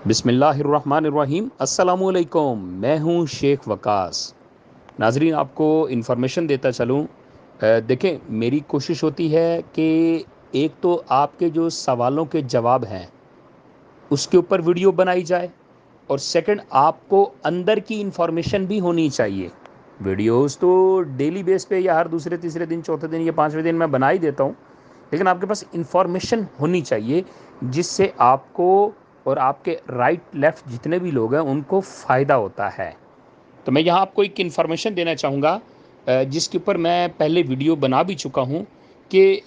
بسم اللہ الرحمن الرحیم۔ السلام علیکم، میں ہوں شیخ وقاص۔ ناظرین، آپ کو انفارمیشن دیتا چلوں۔ دیکھیں، میری کوشش ہوتی ہے کہ ایک تو آپ کے جو سوالوں کے جواب ہیں اس کے اوپر ویڈیو بنائی جائے، اور سیکنڈ آپ کو اندر کی انفارمیشن بھی ہونی چاہیے۔ ویڈیوز تو ڈیلی بیس پہ یا ہر دوسرے تیسرے دن چوتھے دن یا پانچویں دن میں بنا ہی دیتا ہوں، لیکن آپ کے پاس انفارمیشن ہونی چاہیے جس سے آپ کو اور آپ کے رائٹ لیفٹ جتنے بھی لوگ ہیں ان کو فائدہ ہوتا ہے۔ تو میں یہاں آپ کو ایک انفارمیشن دینا چاہوں گا جس کے اوپر میں پہلے ویڈیو بنا بھی چکا ہوں، کہ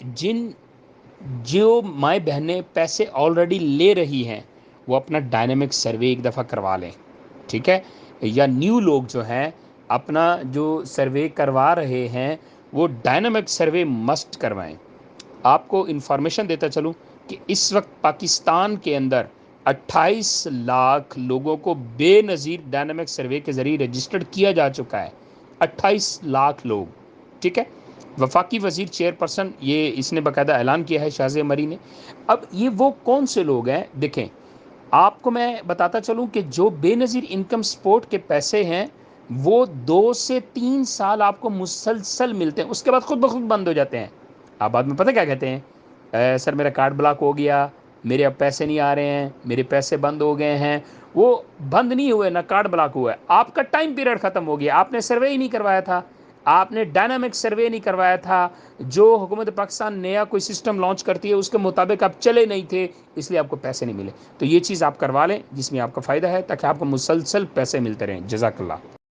جو مائیں بہنیں پیسے آلریڈی لے رہی ہیں وہ اپنا ڈائنامک سروے ایک دفعہ کروا لیں، ٹھیک ہے؟ یا نیو لوگ جو ہیں اپنا جو سروے کروا رہے ہیں وہ ڈائنامک سروے مسٹ کروائیں۔ آپ کو انفارمیشن دیتا چلوں کہ اس وقت پاکستان کے اندر 28 لاکھ لوگوں کو بے نظیر ڈائنامک سروے کے ذریعے رجسٹرڈ کیا جا چکا ہے۔ 28 لاکھ لوگ، ٹھیک ہے؟ وفاقی وزیر چیئرپرسن یہ اس نے باقاعدہ اعلان کیا ہے، شازیہ مری نے۔ اب یہ وہ کون سے لوگ ہیں؟ دیکھیں، آپ کو میں بتاتا چلوں کہ جو بے نظیر انکم سپورٹ کے پیسے ہیں وہ 2 سے 3 سال آپ کو مسلسل ملتے ہیں، اس کے بعد خود بخود بند ہو جاتے ہیں۔ آپ بعد میں پتہ کیا کہتے ہیں؟ سر میرا کارڈ بلاک ہو گیا، میرے اب پیسے نہیں آ رہے ہیں، میرے پیسے بند ہو گئے ہیں۔ وہ بند نہیں ہوئے، نہ کارڈ بلاک ہوا ہے، آپ کا ٹائم پیریڈ ختم ہو گیا، آپ نے سروے ہی نہیں کروایا تھا، آپ نے ڈائنامک سروے نہیں کروایا تھا۔ جو حکومت پاکستان نیا کوئی سسٹم لانچ کرتی ہے اس کے مطابق آپ چلے نہیں تھے، اس لیے آپ کو پیسے نہیں ملے۔ تو یہ چیز آپ کروا لیں جس میں آپ کا فائدہ ہے، تاکہ آپ کو مسلسل پیسے ملتے رہیں۔ جزاک اللہ۔